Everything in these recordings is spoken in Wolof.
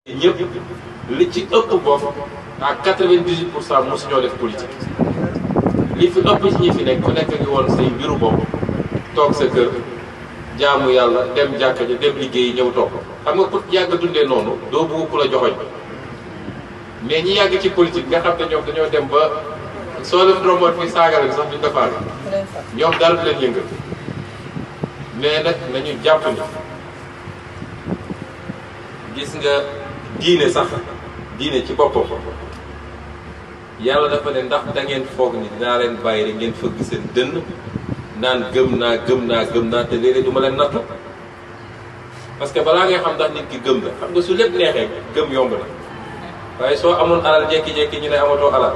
ñëpp li ci ëpp bopp à 98% mosu ñoo def politique li fi ëpp ci ñi fi nekk ku nekk ngi woon say mbiru bopp toog sa kër jaamu yàlla dem jàkka ja dem liggéeyi ñëw toog xam nga ku yàgg dundee noonu doo bëgg ku la joxoñ mais ñi yàgg ci politique nga xam ne ñoom dañoo dem ba soo leen romboon fii saagara bi sax duñ ko faale ñoom dara du leen yëngal mais nag nañu jàpp ni gis nga diine sax diine ci boppam yàlla dafa ne ndax da ngeen foog ni dinaa leen bàyyi rek ngeen fëgg seen dënn naan gëm naa te léeg-léeg du ma leen nattu parce que balaa ngay xam ndax nit ki gëm la xam nga su lépp neexee gëm yomb na waaye soo amoon alal jékki-jékki ñu ne amatoo alal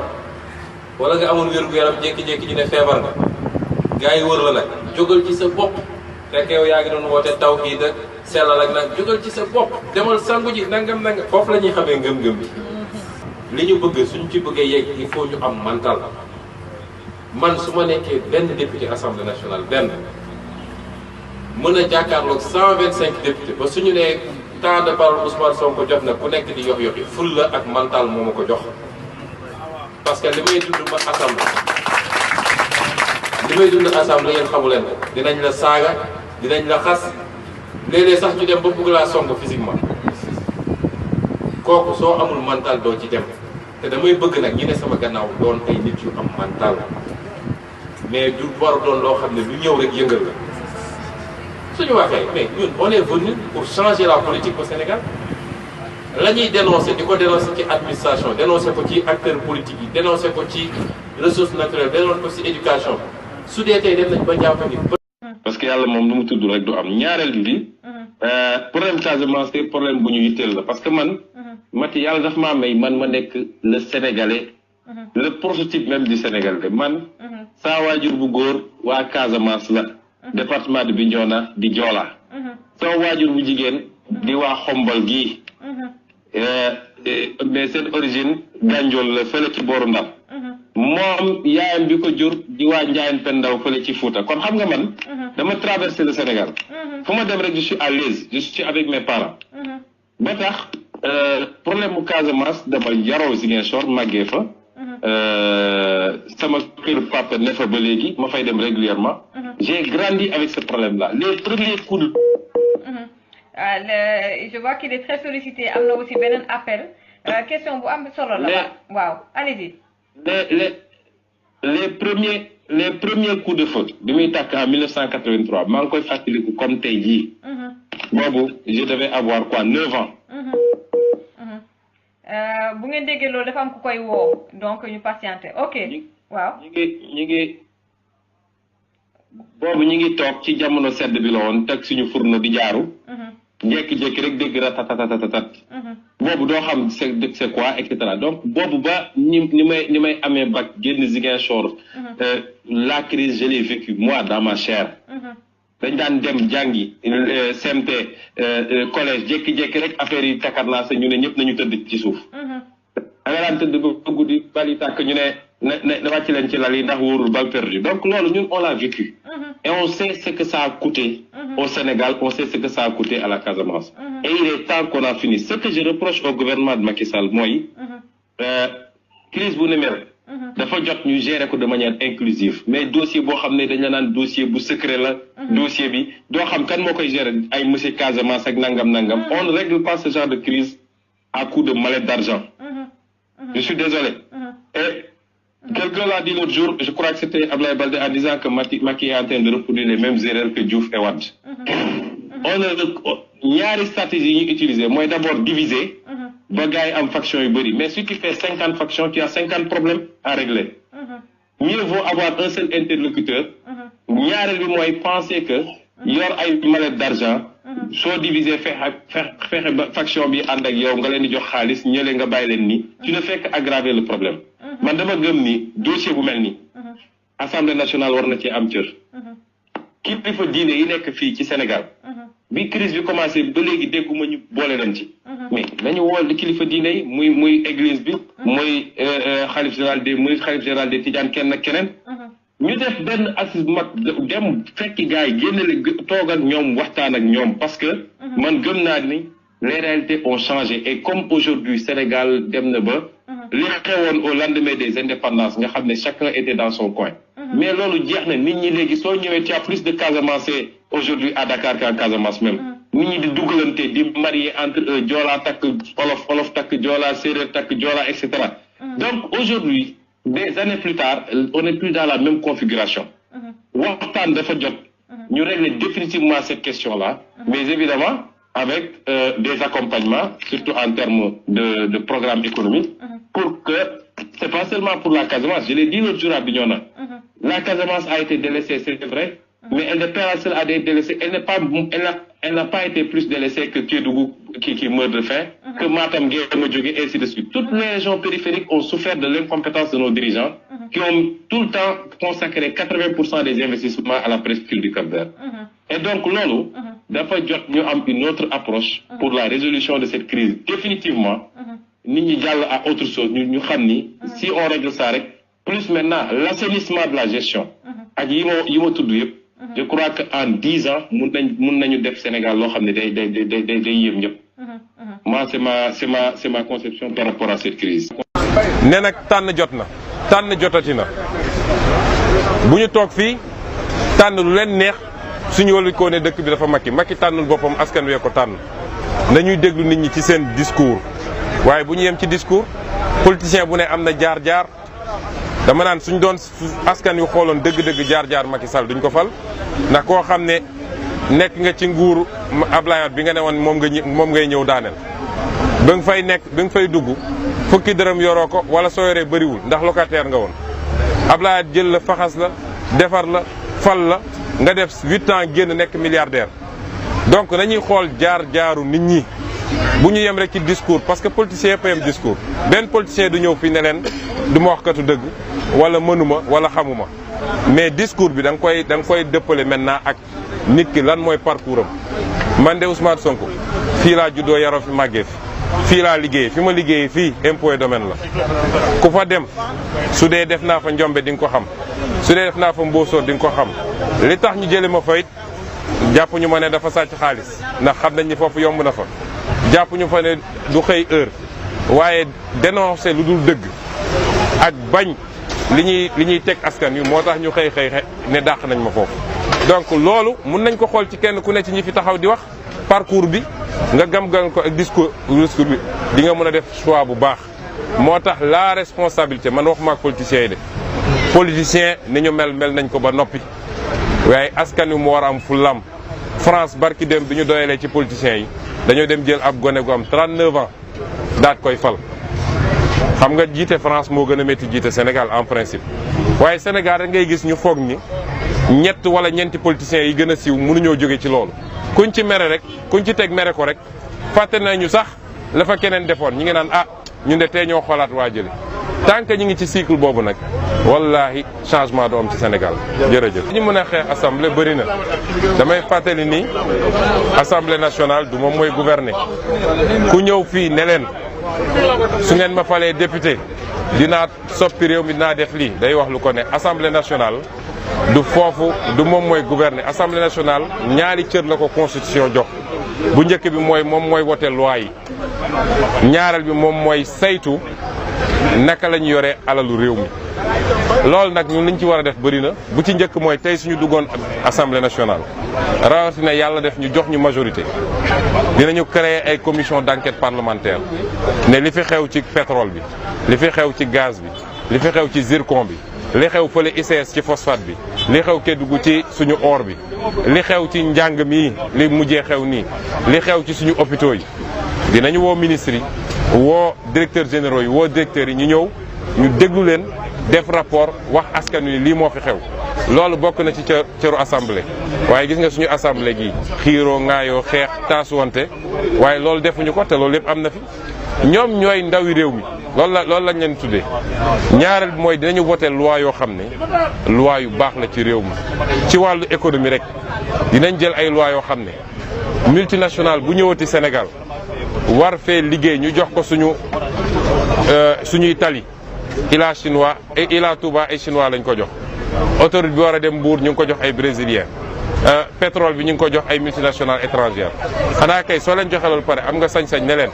wala nga amoon wér-gu-yaram jékki-jékki ñu ne feebar nga gars yi wër la nag jógal ci sa bopp fekk yow yaa ngi doon woote tawhiid ak sellal ak nag jógal ci sa bopp demal sangu ji nangam foofu la ñuy xamee ngëm-ngëm bi li ñu bëgg suñ ci bëggee yegg il faut ñu am mental man su ma nekkee benn député assemblée nationale benn mën a jàkkaarloog 125 députés ba suñu nee temps de parole Ousmane Sonko jot na ku nekk di yox-yoxi ful la ak mental moo ma ko jox parce que li may dund ba assemblée yéen xamu leen ko dinañ la saaga dinañ la xas léeg-léeg sax ñu dem ba bëgg laa song physiquement kooku soo amul mental doo ci dem te damay bëgg nag ñi ne sama gannaaw doon ay nit yu am mental mais du war a doon loo xam ne lu ñëw rek yëngal la suñu waxee mais ñun on est venu pour changer la politique au Sénégal la ñuy dénoncer di ko dénoncer ci administration dénoncer ko ci acteurs politiques yi dénoncer ko ci ressources naturelles dénoncer ko ci éducation su dee tey dem nañ ba jàpp ni parce que yàlla moom lu mu tudd rek du am ñaareel bi problème Casamance problème bu ñu yitteel la parce que man Mati yàlla daf maa may man ma nekk le Sénégalais le prototype même du Sénégalais man saa waajur bu góor waa Casamance la département de Bignona di Joola soo waajur bu jigéen di waa Xombol gii mais seen origine Ganjool la fële ci booru Ndar moom yaayam bi ko jur di waa Njaayen Pendaw fële ci Fouta kon xam nga man dama traversé le Sénégal fu ma dem rek je suis à l'aise je suis avec mes parents ba tax problème bu Casamance dama yaroo Ziguinchor màggee fa sama kër papa ne fa ba léegi ma fay dem régulièrement j'ai grandi avec ce problème là les premiers coups de je vois qu'il est très sollicité am na aussi beneen appel question bu am solo la waaw allez-y les premiers coups de feu bi muy tàkk en 1983 maa ngi koy fàttaliku comme tey jii boobu je devais avoir quoi 9 ans bu ngeen déggee loolu dafa am ku koy woo donc ñu patienté ok waaw boobu ñu ngi toog ci jamono sedd bi la woon teg suñu fourneau di jaaru jékki-jékki rek dégg ratatatatat boobu doo xam c'est quoi et cetera donc boobu ba ni may amee bac génn Ziguinchor la crise je l'ai vécu moi dans ma chair dañ daan dem jàngi CMT collège jékki-jékki rek affaire yi takar naa sa ñu ne ñëpp nañu tëdd ci suuf da nga daan tëdd ba guddi bali tàkk ñu ne wàcc leen ci lal yi ndax wóorul bal perdu donc loolu ñun on l'a vécu et on sait ce que ça a coûté au Sénégal, on sait ce que ça a coûté à la Casamance. Et il est temps qu'on a fini. Ce que je reproche au gouvernement de Macky Sall, moi, crise bu ne mel dafa jot ñu gérer ko de manière inclusive mais dossier boo xam ne dañ la naan dossier bu secret la dossier bi doo xam kan moo koy gérer ay monsieur Casamance ak nangam on ne règle pas ce genre de crise à coup de mallette d'argent. Je suis désolé. Et quelqu'un l'a dit l'autre jour, je crois que c'était Abdoulaye Baldé en disant que Macky est en train de reproduire les mêmes erreurs que Diouf et Wade. ñaari stratégie yi ñu utiliser mooy d'abord diviser ba gars yi am faction yu bëri mais si tu fais 50 factions tu as 50 problèmes à régler. Mieux vaut avoir un seul interlocuteur. ñaareel bi mooy penser que yor ay mallette d'argent soo diviser fexe ba faction bi ànd ak yow nga leen di jox xaalis ñële nga bàyyi leen nii tu ne fais qu'aggraver le problème. man dama gëm ni dossier bu mel ni Assemblée nationale war na ci am cër kilifa diine yi nekk fii ci Sénégal bi crise bi commencé ba léegi dégguma ñu boole leen ci mais nañu wool kilifa diine yi muy église bi muy xalif général des Tidianes kenn ak keneen ñu def benn assise mag dem fekki gars yi génne toog ak ñoom waxtaan ak ñoom parce que man gëm naa ni les réalités ont changé et comme aujourd'hui Sénégal dem na ba li xewoon au lendemain des indépendances nga xam ne chacun était dans son coin mais loolu jeex na nit ñi léegi soo ñëwee tu as plus de Casamance aujourd'hui à Dakar qu'en Casamance même nit ñi di dugalante di marier entre eux Joola takk Wolof Wolof takk Joola Séeréer takk Joola etc. Donc aujourd'hui des années plus tard on n'est plus dans la même configuration waxtaan dafa jot ñu régler définitivement cette question-là mais évidemment avec des accompagnements surtout en termes de programme économique pour que c'est pas seulement pour la Casamance je l'ai dit l'autre jour à Bignona la Casamance a été délaissée c'est vrai mais elle n'est pas la seule à être délaissée elle n'a pas été plus délaissée que Kédougou qui meurt de faim que Matam Guérémodiogué et ainsi de suite toutes les régions périphériques ont souffert de l'incompétence de nos dirigeants qui ont tout le temps consacré 80% des investissements à la presqu'île du Cap-Vert et donc loolu dafa jot ñu am une autre approche pour la résolution de cette crise définitivement nit ñi jàll à autre chose ñu xam ni si on règle ça rek plus maintenant l'assainissement de la gestion ak yi ma tudd yëpp je crois que en 10 ans mun nañu def Sénégal loo xam ne day yéem ñëpp moi c'est ma conception par rapport à cette crise ne nag tànn jot na tànn jotati na bu ñu toog fii tànn lu leen neex suñu wàllu ko ne dëkk bi dafa Macky tànnul boppam askan wee ko tànn dañuy déglu nit ñi ci seen discours waaye bu ñu yem ci discours politicien bu ne am na jaar-jaar dama naan suñ doon askan yu xooloon dëgg-dëgg jaar-jaar Macky Sall duñ ko fal ndax koo xam ne nekk nga ci nguur Abdoulaye Wade bi nga ne woon moom ngay ñëw daaneel ba nga fay nekk ba nga fay dugg fukki dërëm yoroo ko wala soo yoree bëriwul ndax locataire nga woon Abdoulaye Wade jël la faxas la defar la fal la nga def 8 ans génn nekk milliardaire donc nañuy xool jaar-jaaru nit ñi bu ñu yem rek ci discours parce que politicien yëpp a yem discours benn politicien du ñëw fii ne leen du ma wax katu dëgg wala mënuma wala xamuma mais discours bi da nga koy dëppale maintenant ak nit ki lan mooy parcours am man de Ousmane Sonko fii laa juddoo yaroo fi màggee fii laa liggéeyee fi ma liggéeyee fii impôt domaine la ku fa dem su dee def naa fa njombe di nga ko xam su dee def naa fa mbóosóor di nga ko xam li tax ñu jële ma fayit jàpp ñu ma ne dafa sàcc xaalis ndax xam nañ ni foofu yomb na fa jàpp ñu fa ne du xëy heure waaye dénoncer lu dul dëgg ak bañ li ñuy teg askan wi moo tax ñu xëy ne dàq nañ ma foofu donc loolu mun nañ ko xool ci kenn ku ne ci ñi fi taxaw di wax parcours bi nga gam-gam ko ak discours bi di nga mën a def choix bu baax moo tax la responsabilité man waxuma ak politiciens yi de politicien ni ñu mel nañ ko ba noppi waaye askan wi mu war a am fulam France barki dem bi ñu doyalee ci politiciens yi dañoo dem jël ab gone gu am 39 ans daat koy fal xam nga jiite France moo gën a métti jiite Sénégal en principe waaye Sénégal rek ngay gis ñu foog ni ñett wala ñeenti politiciens yi gën a siiw mënuñoo jóge ci loolu kuñ ci mere rek kuñ ci teg mere ko rek fàtte nañu sax la fa keneen defoon ñi ngi naan ñun de tey ñoo xoolaat waa jële tant que ñu ngi ci cycle boobu nag wallahi changement du am ci Sénégal jërëjëf. ñu mën a xeex assemblée bëri na damay fàttali ni assemblée nationale du moom mooy gouverner ku ñëw fii ne leen su ngeen ma falee député dinaa soppi réew mi dinaa def lii day wax lu ko ne assemblée nationale du foofu du moom mooy gouverner assemblée nationale ñaari cër la ko constitution jox bu njëkk bi mooy moom mooy wote loi yi ñaareel bi moom mooy saytu naka la ñu yoree alalu réew mi loolu nag ñun liñ ci war a def bëri na bu ci njëkk mooy tey suñu duggoon assemblée nationale rawatina yàlla def ñu jox ñu majorité dinañu créer ay commission d'enquête parlementaire ne li fi xew ci pétrole bi li fi xew ci gaz bi li fi xew ci zircon bi li xew fële ICS ci phosphate bi li xew Kédougou ci suñu or bi li xew ci njàng mi li mujjee xew nii li xew ci suñu hôpitaux yi dinañu woo ministres yi woo directeurs généraux yi woo directeurs yi ñu ñëw ñu déglu leen def rapport wax askan wi lii moo fi xew loolu bokk na ci cëru assemblée waaye gis nga suñu assemblée gi xiiroo ŋaayoo xeex taasuwante waaye loolu defuñu ko te loolu lépp am na fi ñoom ñooy ndawi réew mi loolu lañ leen tuddee ñaareel bi mooy dinañu voté loi yoo xam ne loi yu baax la ci réew mi ci wàllu économie rek dinañ jël ay loi yoo xam ne multinationale bu ñëwati Sénégal war fee liggéey ñu jox ko suñuy tali Ila chinois et Ila Touba ay chinois lañ ko jox autoroute bi war a dem Mbour ñu ngi ko jox ay brésilien pétrole bi ñu ngi ko jox ay multinationales étrangères xanaa kay soo leen joxe loolu pare am nga sañ-sañ ne leen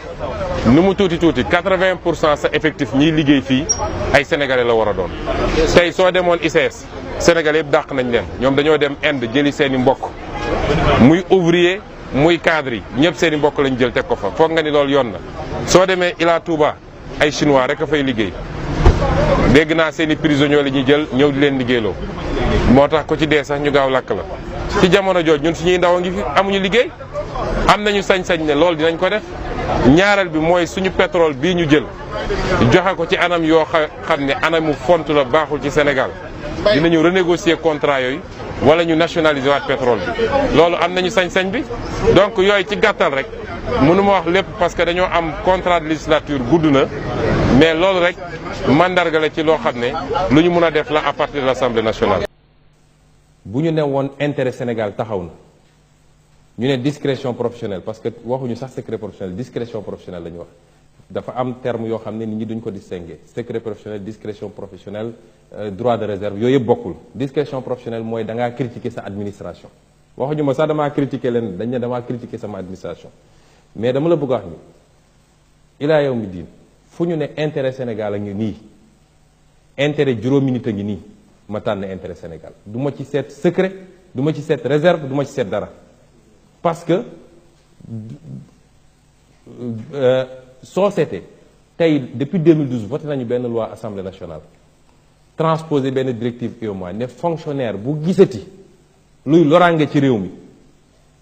nu mu tuuti 80% sa effectif ñiy liggéey fii ay sénégalais la war a doon. tey soo demoon ICS sénégalais yëpp dàq nañ leen ñoom dañoo dem Inde jëli seen i mbokk muy ouvrier muy cadre yi ñëpp seen i mbokk lañ jël teg ko fa foog nga ni loolu yoon na. soo demee Ila Touba ay chinois rek a fay liggéey dégg naa seen i prisonniers la ñuy jël ñëw di leen liggéeyloo moo tax ko ci dee sax ñu gaaw lakk la. ci jamono jooju ñun suñuy ndaw a ngi fi amuñu liggéey am nañu sañ-sañ ne loolu dinañ ko def ñaareel bi mooy suñu pétrole bii ñu jël joxe ko ci anam yoo xam ne anamu font la baaxul ci Sénégal dinañu renégocier contrat yooyu wala ñu nationaliser waat pétrole bi loolu am nañu sañ-sañ bi. donc yooyu ci gàttal rek mënuma wax lépp parce que dañoo am contrat de législature gudd na mais loolu rek mandarga la ci loo xam ne lu ñu mën a def la à partir de l'Assemblée nationale. bu ñu ne woon intérêt Sénégal taxaw na ñu ne discrétion professionnelle parce que waxuñu sax secret professionnel discrétion professionnelle la ñu wax dafa am terme yoo xam ne nit ñi duñ ko distinguer secret professionnel discrétion professionnelle droit de réserve yooyu yëpp bokkul. discrétion professionnelle mooy da ngaa critiquer sa administration waxuñu ma sax damaa critiquer leen dañ ne damaa critiquer sama administration mais dama la bëgg a wax ni ilaa yow mi diin fu ñu ne intérêt Sénégal a ngi nii intérêt juróomi nit a ngi nii ma tànn intérêt Sénégal du ma ci seet secret du ma ci seet réserve du ma ci seet dara parce que soo seetee tey depuis 2012 voté nañu benn loi assemblée nationale transposé benn directive UEMOA ne fonctionnaire bu gisati luy loraange ci réew mi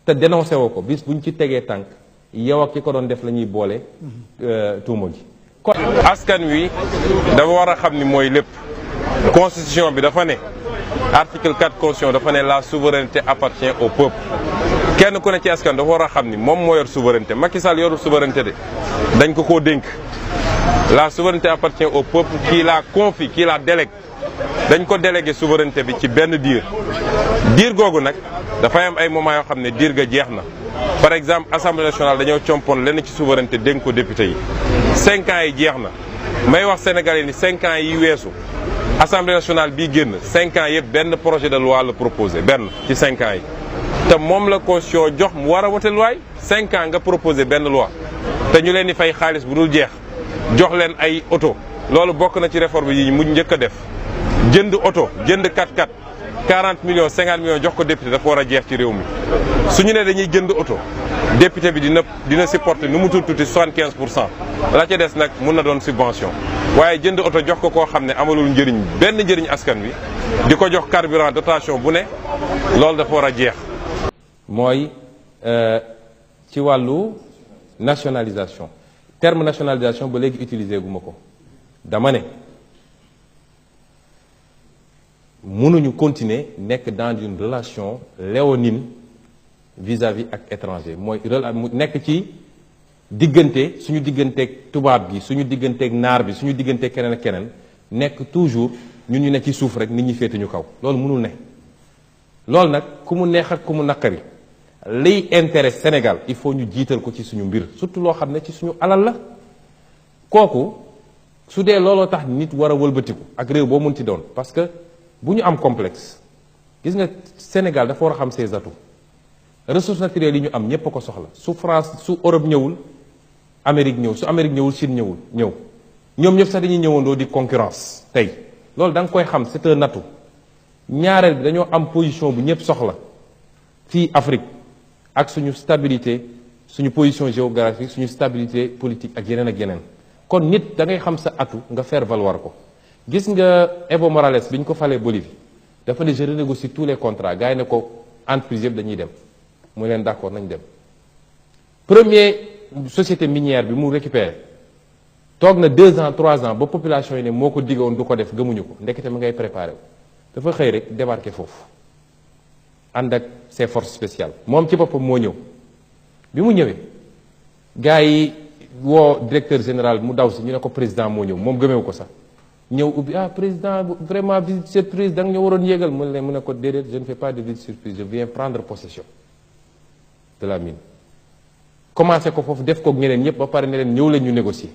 te dénoncé woo ko bis buñ ci tegee tànk yow ak ki ko doon def la ñuy boole tuuma gi. kon askan wi dafa war a xam ni mooy lépp. constitution bi dafa ne article 4 constitution dafa ne la souveraineté appartient au peuple kenn ku ne ci askan dafa war a xam ni moom moo yor souveraineté Macky Sall yorul souveraineté de dañ ko koo dénk la souveraineté appartient au peuple qui la confie qui la délègue dañ ko délégué souveraineté bi ci benn diir googu nag dafay am ay moments yoo xam ne diir ga jeex na par exemple assemblée nationale dañoo compoon lenn ci souveraineté dénk ko député yi 5 ans yi jeex na may wax sénégalais ni 5 ans yi weesu assemblée nationale bii génn 5 ans yëpp benn projet de loi la proposé benn ci 5 ans yi te moom la constitution jox mu war a wote loi 5 ans nga proposé benn loi te ñu leen di fay xaalis bu dul jeex jox leen ay oto loolu bokk na ci réforme yi mu njëkk a def jënd oto jënd 4x4 40 millions 50 millions jox ko député dafa war a jeex ci réew mi su ñu ne dañuy jënd oto député bi dina supporter nu mu tuuti 75% la ca des nag mun na doon subvention waaye jënd oto jox ko koo xam ne amalul njëriñ benn njëriñ askan wi di ko jox carburant dotation bu ne loolu dafa war a jeex. mooy ci wàllu nationalisation terme nationalisation ba léegi utiliser gu ma ko dama ne mënuñu continuer nekk dans une relation léonine vis-à-vis ak étranger mooy mu nekk ci diggante suñu digganteeg tubaab bi suñu digganteeg naar bi suñu digganteeg keneen ak keneen nekk toujours ñun ñu ne ci suuf rek nit ñi féete ñu kaw loolu mënul ne loolu nag ku mu neex ak ku mu naqari liy intérêt Sénégal il faut ñu jiital ko ci suñu mbir surtout loo xam ne ci suñu alal la kooku su dee looloo tax nit war a wëlbatiku ak réew boo mën ci doon parce que bu ñu am complexe gis nga Sénégal dafa war a xam ses atouts ressources naturelles yi ñu am ñépp a ko soxla su France su Europe ñëwul Amérique ñëw su Amérique ñëwul Chine ñëw ñoom ñëpp sax dañuy ñëwandoo di concurrence tey loolu da nga koy xam c'est un atout ñaareel bi dañoo am position bu ñëpp soxla fii Afrique ak suñu stabilité suñu position géographique suñu stabilité politique ak yeneen kon nit da ngay xam sa atout nga faire valoir ko gis nga Evo Morales bi ñu ko falee Bolivie dafa ne je renégocie tous les contrats gars yi ne ko entreprise yëpp dañuy dem mu leen d'accord nañ dem premier société minière bi mu récupéré toog na 2 ans 3 ans ba population yi ne moo ko diggoon du ko def gëmuñu ko ndekete mi ngay préparé wu dafa xëy rek débarqué foofu ànd ak ses forces spéciales moom ci boppam moo ñëw bi mu ñëwee gars yi woo directeur général mu daw si ñu ne ko président moo ñëw moom gëmeewu ko sax ñëw ubbi président vraiment visite surprise da nga ñu waroon yéegal mu ne ko déedéet je ne fais pas de visite surprise je viens prendre possession de la mine commencé ko foofu def kook ñeneen ñëpp ba pare ne leen ñëw leen ñu négocier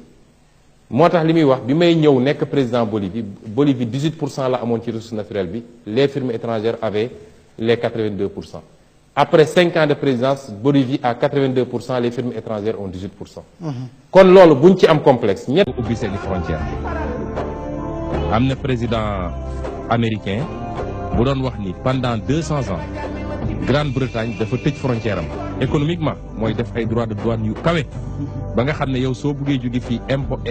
moo tax li muy wax bi may ñëw nekk président Bolivie 18% la amoon ci ressource naturelle bi les firmes étrangères avaient les 82%. Après 5 ans de présidence, Bolivie à 82%, les firmes étrangères ont 18%. Kon loolu buñ ci am complexe ñett ubbi seen frontière. Am na président américain bu doon wax ni pendant 200 ans Grande-Bretagne dafa tëj frontière am économiquement mooy def ay droits de douane yu kawe ba nga xam ne yow soo buggee jóge fii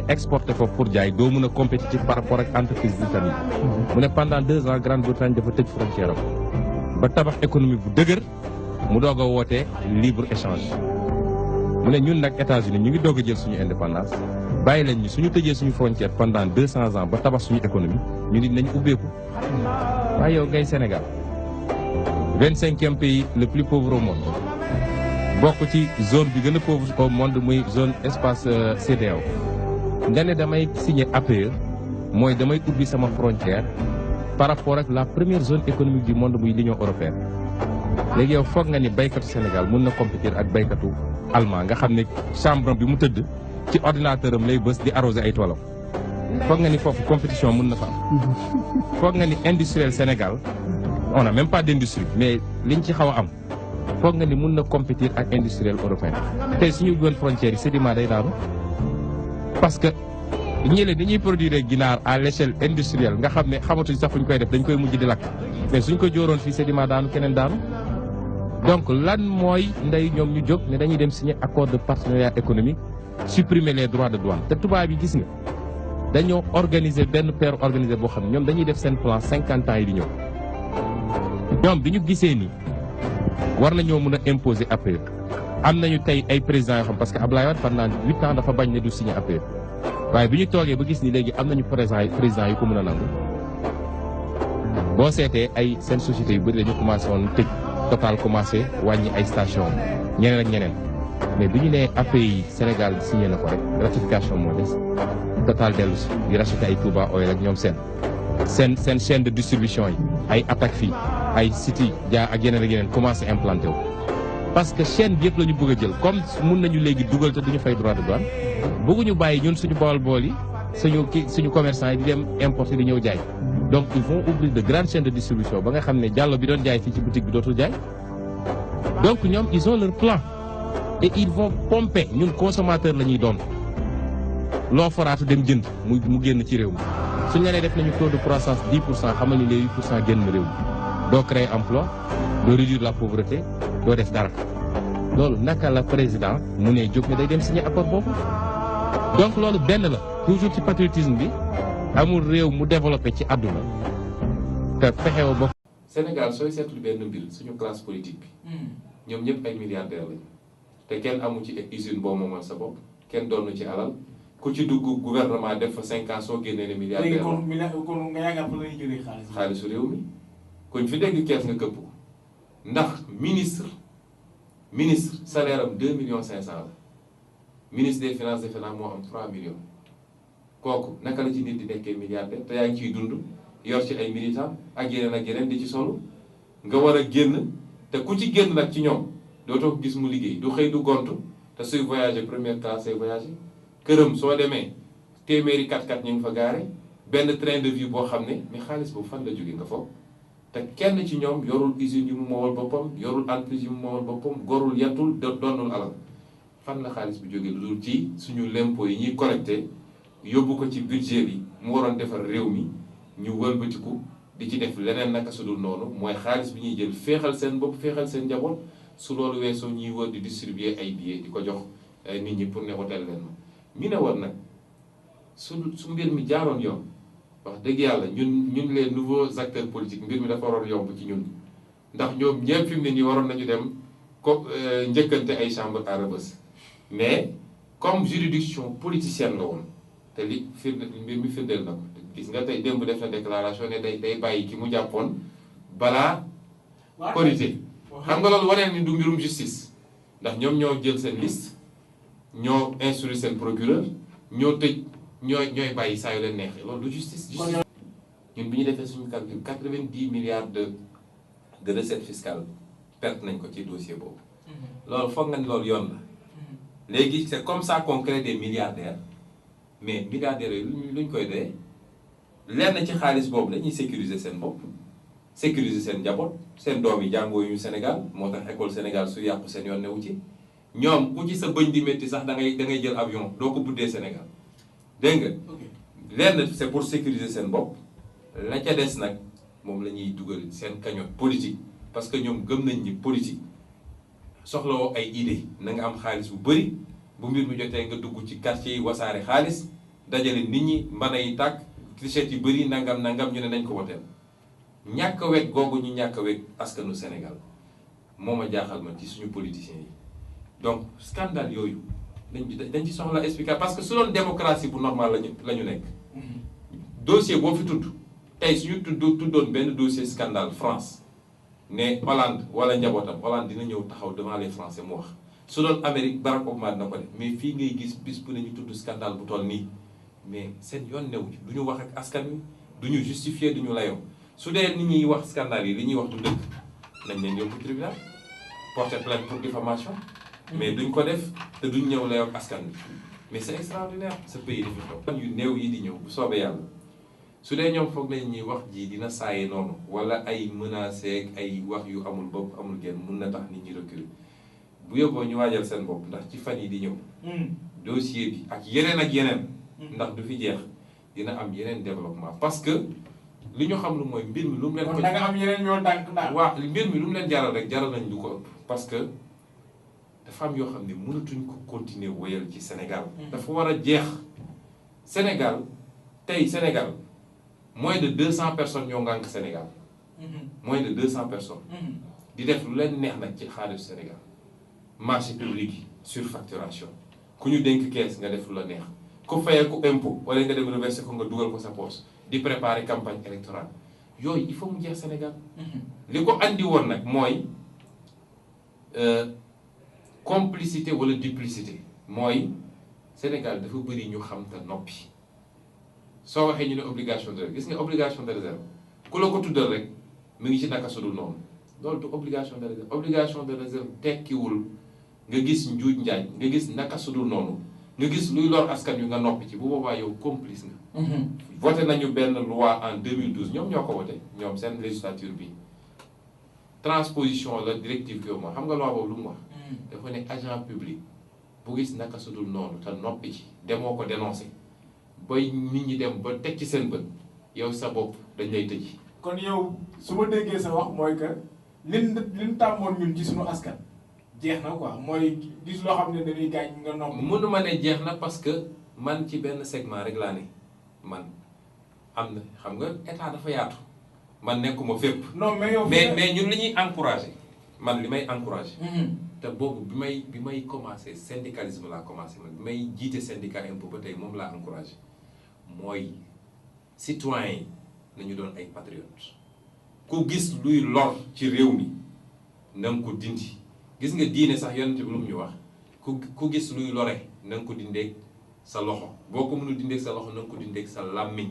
exporter foofu pour jaay doo mën a compétitif par rapport ak entreprise britannique. Mu ne pendant 2 ans Grande-Bretagne dafa tëj frontière am ba tabax économique bu dëgër mu doog a woote libre échange. Mu ne ñun nag États-Unis ñu ngi doog a jël suñu indépendance bàyyi leen ñu suñu tëjee suñu frontière pendant 200 ans ba tabax suñu économie ñu nit nañu ubbeeku waaye yow ngay Sénégal 25e pays le plus pauvre au monde bokk ci zone bi gën a pauvre au monde muy zone espace CEDEAO nga ne damay signer APE mooy damay ubbi sama frontière par rapport ak la première zone économique du monde muy l'Union européenne. Léegi yow foog nga ni baykatu Sénégal mun na compétir ak baykatu allemand nga xam ne chambre bi mu tëdd ci ordinateur am lay bës di arroser ay toolam. Foog nga ni foofu compétition mun na fa am. Foog nga ni industriel Sénégal on n'a même pas d'industrie mais liñ ci xaw a am foog nga ni mun na compétir ak industriel européen. Tey suñu ubbiwoon frontière yi sédiment day daanu parce que ñële dañuy produire ginaar à l'échelle industrielle nga xam ne xamatuñ sax fuñ koy def dañ koy mujj di lakk mais suñ ko jóoroon fii sédiment daanu keneen daanu. Donc lan mooy ndey ñoom ñu jóg ne dañuy dem signer accord de partenariat économique supprimer les droits de douane te tubaab yi gis nga dañoo organiser benn paire organisé boo xam ne ñoom dañuy def seen plan 50 ans yi di ñëw ñoom bi ñu gisee ni war nañoo mën a imposer APE am nañu tey ay présidents yoo xam parce que Abdoulaye Wade pendant 8 ans dafa bañ ne du signer APE waaye bi ñu toogee ba gis ni léegi am nañu président yu ko mën a nangu boo seetee ay seen sociétés yu bëri dañu commencé woon tëj. Total commencé wàññi ay station ñeneen ak ñeneen mais bi ñu nee APE yi Sénégal signé na ko rek ratification moo des Total dellu si di racheter ay Touba Oil ak ñoom seen chaîne de distribution yi ay attaque fii ay City Dia ak yeneen commencé implanté wu. Parce que chaîne bi yëpp la ñu bëgg a jël comme mun nañu léegi dugal te duñu fay droit de douane bëgguñu bàyyi ñun suñu bool yi suñu commerçant yi di dem importer di ñëw jaay. Donc ils vont ouvrir de grandes chaînes de distribution ba nga xam ne jàllo bi doon jaay fii ci boutique bi dootul jaay donc ñoom ils ont leur plan et ils vont pomper ñun consommateur la ñuy doon loo foraatu dem jënd mu génn ci réew mi suñu la nee def nañu taux de croissance 10% xamal ni les 8% génn réew mi doo créer emploi doo réduire la pauvreté doo def dara loolu naka la président mu ne jóg ne day dem signer accord boobu donc loolu benn la toujours ci patriotisme bi amul réew mu développé ci àdduna te fexewo bokk. Sénégal sooy seetlu benn mbir suñu classe politique bi ñoom ñëpp ay milliardaires lañu te kenn amu ci usine boo moomal sa bopp kenn doonu ci alal ku ci dugg gouvernement def fa 5 ans soo génnee ne milliardaire léegi kon nga yaakaar fa la ñuy jëlee xaalis. xaalisu réew mi kuñ fi dégg kees nga këpp ko ndax ministre salaire am 2 millions 500 la ministre des finances defe naa moo am 3 millions. Kooku naka la ci nit di nekkee milliardaire te yaa ngi ciy dund yor ci ay militants ak yeneen di ci solo nga war a génn te ku ci génn nag ci ñoom dootoo ko gis mu liggéey du xëy du gontu te suy voyager première classe say voyager këram soo demee téeméeri 4x4 ñu ngi fa gaare benn train de vie boo xam ne mais xaalis boobu fan la jóge nga foog te kenn ci ñoom yorul usine yu mu moowal boppam yorul entreprise yu mu moowal boppam gorul yettul donnul alal fan la xaalis bi jóge lu dul ci suñu lempo yi ñuy collecté yóbbu ko ci budget bi mu waroon defar réew mi ñu wëlbatiku di ci def leneen naka su dul noonu mooy xaalis bi ñuy jël féexal seen bopp féexal seen njaboot su loolu weesoo ñuy wër di distribuer ay billets di ko jox nit ñi pour ne hôtel leen ma mi ne war nag su mbir mi jaaroon yoon wax dëgg yàlla ñun les nouveaux acteurs politiques mbir mi dafa waroon yomb ci ñun ndax ñoom ñëpp fi mu ne nii waroon nañu dem ko njëkkante ay chambre à Rebeuss mais comme juridiction politicienne la woon te li mbir mi firndeel na ko gis nga tey démb def na déclaration ne day bàyyi ki mu jàppoon balaa korité xam nga loolu waneen ni du mbirum justice ndax ñoom ñoo jël seen liste ñoo instruire seen procureur ñoo tëj ñooy bàyyi saa yu leen neexee loolu du justice ñun bi ñu defee suñu calcul 90 milliards de recettes fiscales perte nañ ko ci dossier boobu loolu foog nga ni loolu yoon la léegi c'est comme ça qu'on crée des milliardaires mais milliardaires yooyu luñ koy doyee leer na ci xaalis boobu dañuy sécuriser seen bopp sécuriser seen njaboot seen doom yi jàngoo yu Sénégal moo tax école Sénégal su yàqu seen yoon newu ci ñoom ku ci sa bëñ di métti sax da ngay jël avion doo ko buddee Sénégal dégg nga lenn c'est pour sécuriser seen bopp la ca des nag moom la ñuy dugal seen cagnotte politique parce que ñoom gëm nañ ni politique soxlawoo ay idée na nga am xaalis bu bëri bu mbir mi jotee nga dugg ci quartier yi wasaare xaalis dajale nit ñi mbana yi tàkk t-shirt yu bëri nangam ñu ne nañ ko woteel ñàkk a wekk googu ñu ñàkk a wekk askanu Sénégal moo ma jaaxal man ci suñu politiciens yi donc scandale yooyu dañ ci soxla expliquer parce que su doon démocratie bu normal la ñu nekk dossier boo fi tudd tey suñu tuddoon benn dossier scandale France ne Hollande wala njabootam Hollande dina ñëw taxaw devant les Français mu wax su doon Amérique Barack Obama dina ko def mais fii ngay gis bis bu ne ñu tudd scandale bu toll nii mais seen yoon newu ci du ñu wax ak askan wi du ñu justifier du ñu layoo su dee nit ñuy wax scandale yi li ñuy wax du dëgg nañ leen yóbbu tribunal porter plainte pour diffamation mais duñ ko def te duñ ñëw layoo ak askan wi mais c'est extraordinaire ce pays di fi xew yu néew yi di ñëw bu soobee yàlla su dee ñoom foog nañ ñuy wax ji dina saaye noonu wala ay menacé ak ay wax yu amul bopp amul genn mun na tax nit ñi reculer bu yóbboo ñu waajal seen bopp ndax ci fan yi di ñëw dossier bi ak yeneen ndax du fi jeex dina am yeneen développement parce que li ñu xam lu mooy mbir mi lu mu leen ko da nga am yeneen ñoo tànk daal waaw mbir mi lu mu leen jaral rek jaral nañ lu ko ëpp parce que dafa am yoo xam ne mënatuñ ko continuer wéyal ci Sénégal dafa war a jeex Sénégal moins de 200 personnes ñoo ngànk Sénégal moins de 200 personnes di def lu leen neex nag ci xaalis Sénégal marché public yi surfacturation ku ñu dénk kees nga def lu la neex ku fayee ko impôt wala nga dem reverser ko nga dugal ko sa poche di préparer campagne électorale yooyu il faut mu jeex Sénégal li ko andi woon nag mooy complicité wala duplicité mooy Sénégal dafa bëri ñu xam te noppi soo waxee ñu ne obligation de réserve gis nga obligation de réserve ku la ko tuddal rek mu ngi ci naka sudul noonu loolu du obligation de réserve obligation de réserve tekkiwul nga gis njuuj njaaj nga gis naka sudul noonu nga gis luy lor askan wi nga noppi ci bu boobaa yow complice nga. voté nañu benn loi en 2012 ñoom ñoo ko voté ñoom seen législature bi transposition la directive bi ma xam nga loi boobu lu mu wax. dafa ne agent public bu gis naka sudul noonu te noppi ci demoo ko dénoncé. bay nit ñi dem ba teg ci seen bët yow sa bopp dañ lay tëj. kon yow su ma déggee sa wax mooy que liñ tàmmoon ñun ci suñu askan jeex na quoi mooy gis loo xam ne dañuy gaañ nga noppi. mënuma ne jeex na parce que man ci benn segment rek laa ne man am na xam nga état dafa yaatu man nekkuma fépp. non mais yow mais ñun li ñuy encouragé man li may encouragé. te boobu bi may commencé syndicalisme laa commencé man bi may jiite syndicat impôt ba tey moom laa encouragé. mooy citoyen yi nañu doon ay patriotes ku gis luy lor ci réew mi na nga ko dindi gis nga diine sax yonent bi lu mu ñu wax ku gis luy lore na nga ko dindeeg sa loxo boo ko mënul dindeeg sa loxo na nga ko dindeeg sa làmmiñ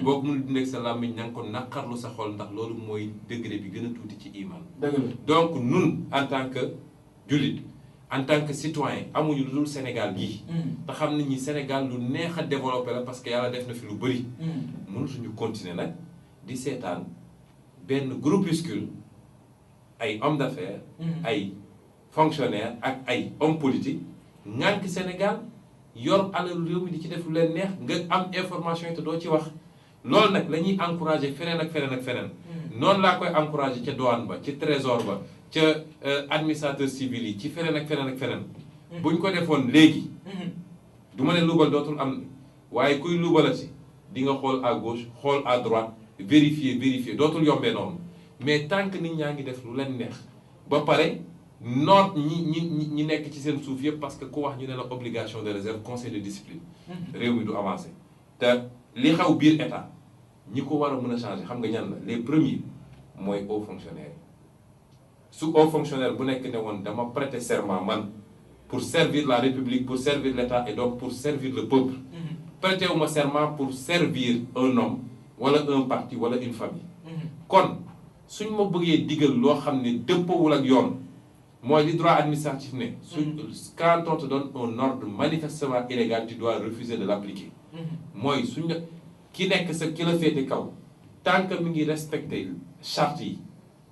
boo ko mënul dindeeg sa làmmiñ na nga ko naqarlu sa xol ndax loolu mooy degré bi gën a tuuti ci iman donc nun en tant que jullit en tant que citoyen amuñu lu dul Sénégal gii te xam nañ ni Sénégal lu neex a développé la parce que yàlla def na fi lu bëri mënatuñu continuer nag di seetaan benn groupuscule ay hommes d'affaires ay fonctionnaires ak ay hommes politiques ñànk Sénégal yor alalu réew mi di ci def lu leen neex nga am information yi te doo ci wax loolu nag la ñuy encouragé feneen ak feneen ak feneen noonu laa koy encouragé ca douane ba ci trésor ba ca administrateur civil yi ci feneen ak feneen ak feneen buñ ko defoon léegi du ma ne luubal dootul am waaye kuy luubalati di nga xool à gauche xool à droite vérifier dootul yombee noonu mais tant que nit ñaa ngi def lu leen neex ba pare noot ñi nekk ci seen suuf yëpp parce que ku wax ñu ne la obligation de réserve conseil de discipline réew mi du avancé te li xaw biir état ñi ko war a mën a changer xam nga ñan la les premiers mooy haut fonctionnaire su haut fonctionnaire bu nekk ne woon dama prêter serment man pour servir la république pour servir l'état et donc pour servir le peuple prêter wu ma serment pour servir un homme wala un parti wala une famille kon suñ ma bëggee digal loo xam ne dëppoowul ak yoon mooy li droit administratif ne quand on te donne un ordre manifestement illégal tu dois refuser de l'appliquer mooy suñ la ki nekk sa ki la féete kaw tant que mi ngi respecté charte yi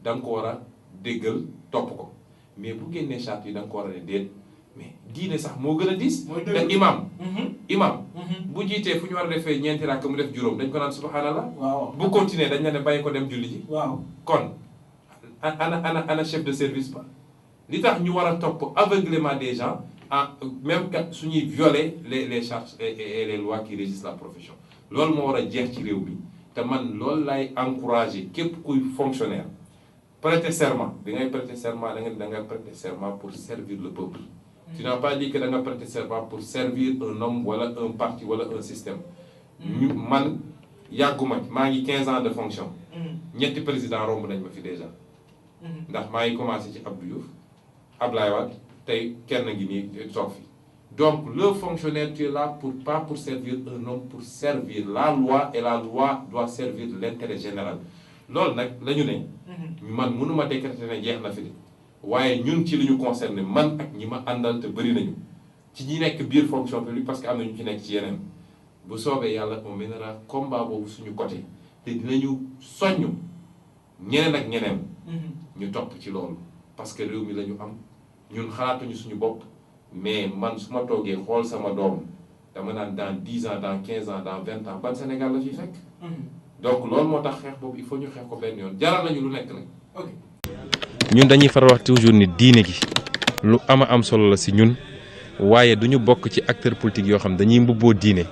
da nga ko war a déggal topp ko mais bu génnee charte yi da nga ko war a ne déet mais diine sax moo gën a diis. te imam bu jiitee fu ñu war a defee ñeenti rakk mu def juróom dañ ko naan subhanallah. waaw bu continuer dañ la ne bàyyi ko dem julli ji. waaw kon ana chef de service ba li tax ñu war a topp aveuglément des gens même que suñuy violer les chartes et les lois qui régissent la profession loolu moo war a jeex ci réew mi te man loolu lay encourager képp kuy fonctionnaire prêter serment da ngay prêter serment da nga prêter serment pour servir le peuple. Tu n'as pas dit que da nga prêter serment pour servir un homme wala un parti wala un système. man yàgguma maa ngi 15 ans de fonction. ñetti président romb nañ ma fi déjà. ndax maa ngi commencé ci Abdou Diouf Ablaye Wade tey kenn ngi nii toog fi donc le fonctionnaire tu es là pas pour servir un homme, pour servir la loi, et la loi doit servir l'intérêt général. loolu nag la ñu ne man mënuma décréter ne jeex na fi de waaye ñun ci li ñu concerné man ak ñi ma àndal te bëri nañu ci ñi nekk biir fonction publique parce que am na ñu ci nekk ci yeneen bu soobee yàlla on mènera combat boobu suñu côté te dinañu soññ ñeneen ak ñeneen ñu topp ci loolu parce que réew mi la ñu am ñun xalaatuñu suñu bopp mais man su ma toogee xool sama doom dama naan dans 10 ans dans 15 ans dans 20 ans ban Sénégal la fiy fekk donc loolu moo tax xeex boobu il faut ñu xeex ko benn yoon jaral nañu lu nekk nag. ok ñun dañuy faral wax toujours ni diine gi lu am solo la si ñun waaye duñu bokk ci acteur politique yoo xam dañuy mbubboo diine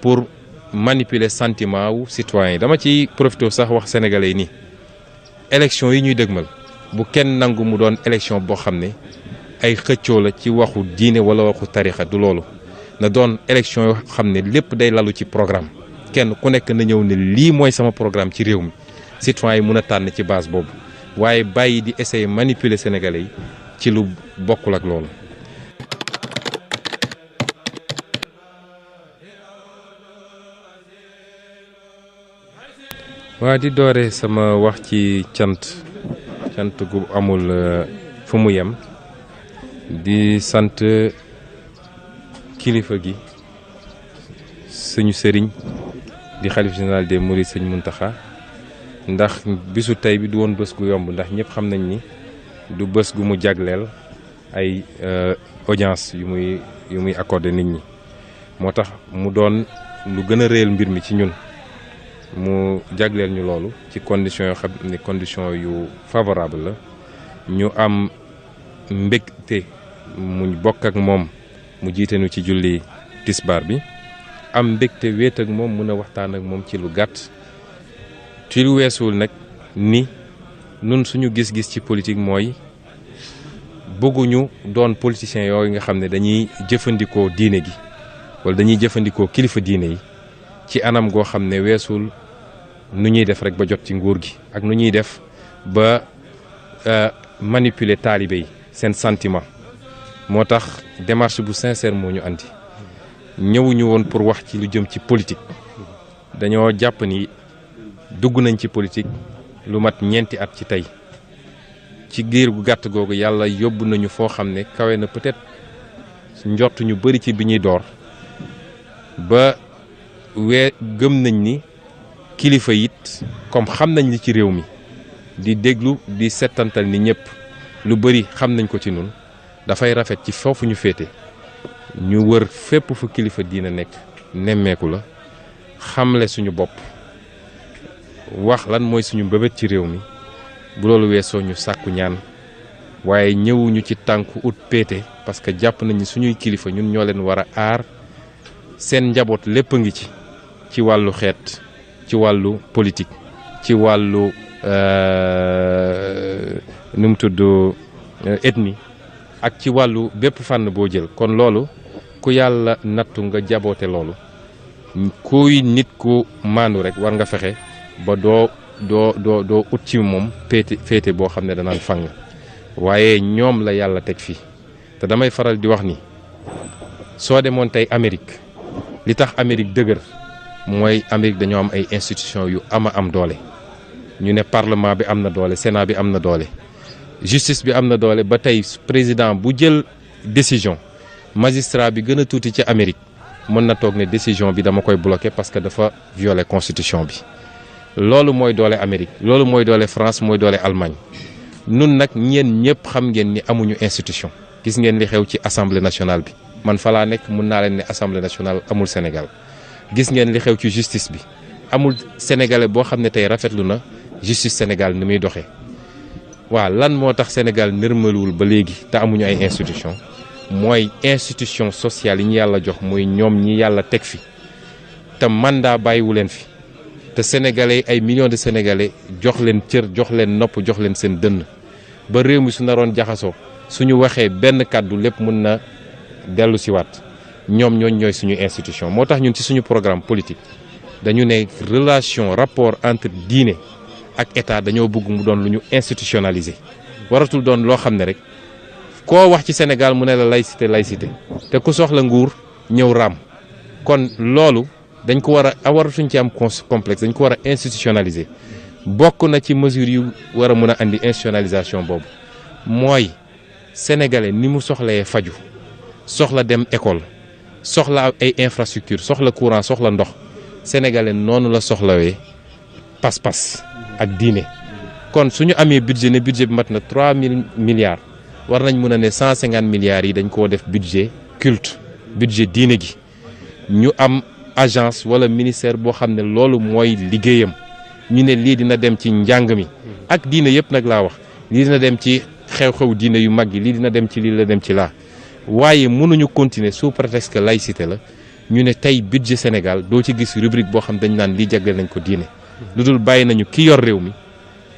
pour manipuler sentiment wu citoyen yi. dama ci profité sax wax sénégalais yi nii élection yi ñuy dëgmal bu kenn nangu mu doon élection boo xam ne ay xëccoo la ci waxu diine wala waxu tarixa du loolu na doon élection yoo xam ne lépp day lalu ci programme kenn ku nekk na ñëw ne lii mooy sama programme ci réew mi citoyen yi mun a tànn ci base boobu waaye bàyyi di essayer manipuler sénégalais yi ci lu bokkul ak loolu. waa di doore sama wax ci cant gu amul fu mu yem di sant kilifa gi suñu sëriñ di xalif général des mourides sëñ Muntaxa ndax bisu tey bi du woon bés gu yomb ndax ñëpp xam nañ ni du bés gu mu jagleel ay audience yu muy accordé nit ñi moo tax mu doon lu gën a réel mbir mi ci ñun mu jagleel ñu loolu ci condition yoo xam ne condition yu favorable la ñu am mbégte mu bokk ak moom mu jiite ñu ci julli tisbaar bi am mbégte wéet ak moom mën a waxtaan ak moom ci lu gàtt ci lu weesuwul nag ni nun suñu gis-gis ci politique mooy bëgguñu doon politiciens yooyu nga xam ne dañuy jëfandikoo diine gi wala dañuy jëfandikoo kilifa diine yi ci anam goo xam ne weesul nu ñuy def rek ba jot ci nguur gi ak nu ñuy def ba manipuler taalibe yi seen sentiment moo tax démarche bu sincère moo ñu andi ñëwuñu woon pour wax ci lu jëm ci politique dañoo jàpp ni dugg nañ ci politique lu mat ñeenti at ci tey ci giir gu gàtt googu yàlla yóbbu nañu foo xam ne kawe na peut-être njort ñu bari ci bi ñuy door ba gëm nañ ni kilifa it comme xam nañ li ci réew mi di déglu di settantal ni ñëpp lu bari xam nañ ko ci nun dafay rafet ci foofu ñu féete ñu wër fépp fu kilifa diina nekk nemmeeku la xamle suñu bopp wax lan mooy suñu mbëbët ci réew mi bu loolu weesoo ñu sàkku ñaan waaye ñëwuñu ci tànku ut péete parce que jàpp nañ ni suñuy kilifa ñun ñoo leen war a aar seen njaboot lépp a ngi ci wàllu xeet ci wàllu politique ci wàllu nu mu tudd ethnie ak ci wàllu bépp fànn boo jël kon loolu ku yàlla nattu nga jaboote loolu kuy nit ku maandu rek war nga fexe ba doo ut ci moom féete boo xam ne danaan fang waaye ñoom la yàlla teg fii te damay faral di wax ni soo demoon tey Amérique li tax Amérique dëgër mooy Amérique dañoo am ay institutions yu am doole ñu ne parlement bi am na doole Sénat bi am na doole justice bi am na doole ba tey président bu jël décision magistrat bi gën a tuuti ci Amérique mën na toog ne décision bi dama koy bloquer parce que dafa violer constitution bi loolu mooy doole Amérique loolu mooy doole France mooy doole Allemagne nun nag ñeen ñëpp xam ngeen ni amuñu institution gis ngeen li xew ci assemblée nationale bi man fa laa nekk mun naa leen ne assemblée nationale amul Sénégal gis ngeen li xew ci justice bi amul sénégalais boo xam ne tey rafetlu na justice Sénégal ni muy doxee waaw lan moo tax Sénégal nërmaluwul ba léegi te amuñu ay institution mooy institution sociale yi ñu yàlla jox mooy ñoom ñi yàlla teg fi te mandat bàyyiwu leen fi te sénégalais ay millions de sénégalais jox leen cër jox leen nopp jox leen seen dënn ba réew mi su naroon jaxasoo suñu waxee benn kàddu lépp mun na dellu si waat ñoom ñooy suñu institution moo tax ñun ci suñu programme politique dañu ne relation rapport entre diine ak état dañoo bëgg mu doon lu ñu institutionnaliser waratul doon loo xam ne rek koo wax ci Sénégal mu ne la laïcité te ku soxla nguur ñëw raam kon loolu dañ ko war a waratuñ ci am complexe dañ ko war a institutionnaliser bokk na ci mesure yu war a mën a andi institutionnalisation boobu mooy sénégalais ni mu soxlayee faju soxla dem école soxla ay infrastructure soxla courant soxla ndox sénégalais noonu la soxlawee pas-pas ak diine kon suñu amee budget ne budget bi mat na 3000 milliards war nañ mën a ne 150 milliards yi dañ koo def budget culte budget diine gi ñu am agence wala ministère boo xam ne loolu mooy liggéeyam ñu ne lii dina dem ci njàng mi ak diine yëpp nag laa wax lii dina dem ci xew-xew diine yu mag yi lii dina dem ci lii la dem ci laa waaye mënuñu continuer sous prétexte que laïcité la ñu ne tey budget Sénégal doo ci gis rubrique boo xam dañ naan lii jagleel nañ ko diine lu dul bàyyi nañu ki yor réew mi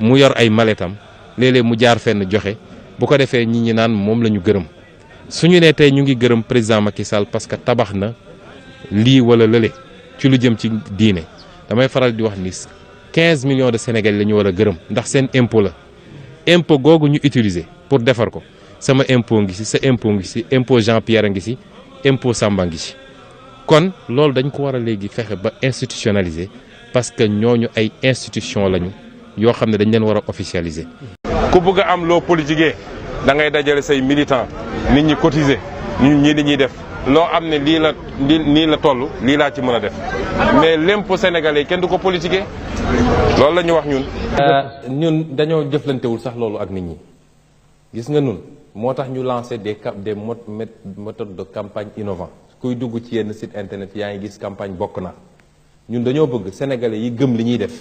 mu yor ay maletam léeg-léeg mu jaar fenn joxe bu ko defee nit ñi naan moom la ñu gërëm suñu ne tey ñu ngi gërëm président Macky Sall parce que tabax na lii wala lële ci lu jëm ci diine damay faral di wax ni 15 millions de Sénégalais la ñu war a gërëm ndax seen impôt la impôt googu ñu utiliser pour defar ko sama impôt ngi ci sa impôt ngi ci impôt Jean Pierre a ngi ci impôt Samba ngi ci kon loolu dañ ko war a léegi fexe ba institutionnaliser parce que ñooñu ay institution lañu yoo xam ne dañ leen war a officialiser. ku bëgg a am loo politiqué da ngay dajale say militant nit ñi cotiser ñii li ñuy def loo am ne nii la toll lii laa ci mën a def mais l'impôt sénégalais kenn du ko politiqué loolu la ñu wax ñun. ñun dañoo jëflantewul sax loolu ak nit ñi gis nga nun moo tax ñu lancé des méthodes de campagne innovantes kuy dugg ci yenn site internet yaa ngi gis campagne bokk na ñun dañoo bëgg sénégalais yi gëm li ñuy def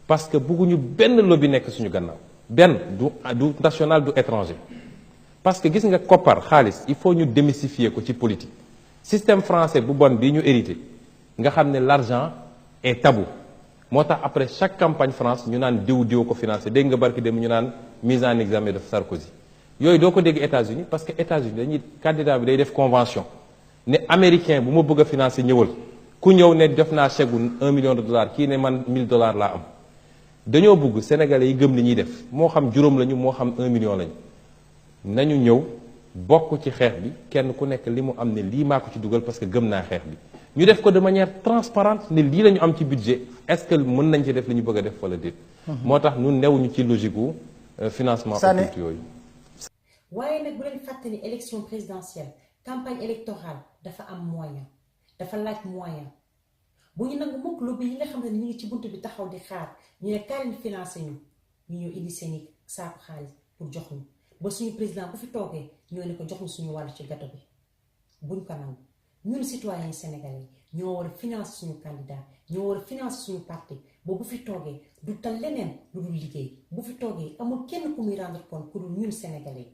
parce que bëgguñu benn lobby nekk suñu gannaaw benn du national du étranger parce que gis nga koppar xaalis il faut ñu démystifier ko ci politique système français bu bon bii ñu hérité nga xam ne l'argent est tabou moo tax après chaque campagne France ñu naan diw ko financé dégg nga barki dem ñu naan mise en examen de Sarkozy yooyu doo ko dégg États-Unis parce que États-Unis dañuy candidat bi day def convention ne américain bu ma bëgg a financé ñëwal ku ñëw ne def naa chèque $1 million kii ne man $1000 laa am dañoo bëgg sénégalais yi gëm li ñuy def moo xam juróom lañu moo xam 1 million lañu nañu ñëw bokk ci xeex bi kenn ku nekk li mu am ne lii maa ko ci dugal parce que gëm naa xeex bi ñu def ko de manière transparente ne lii la ñu am ci budget est-ce que mën nañ ci def li ñu bëgg a def wala déet. moo tax ñun newuñu ci logique gu financement occulte yooyu. waaye nag bu leen fàtte ni élection présidentielle campagne électorale dafa am moyen dafa laaj moyen bu ñu nangu mukk lobby yi nga xam ne ñu ngi ci buntu bi taxaw di xaar ñu ne kaay leen financé ñu ñëw indi seen i saaku xaalis pour jox ñu ba suñu président bu fi toogee ñoo ne ko jox ñu suñu wàll ci gato bi buñ ko nangu ñun citoyens sénégalais ñoo war a financer suñu candidat ñoo war a financer suñu parti ba bu fi toogee du tal leneen lu dul liggéey bu fi toogee amul kenn ku muy rendre compte ku dul ñun sénégalais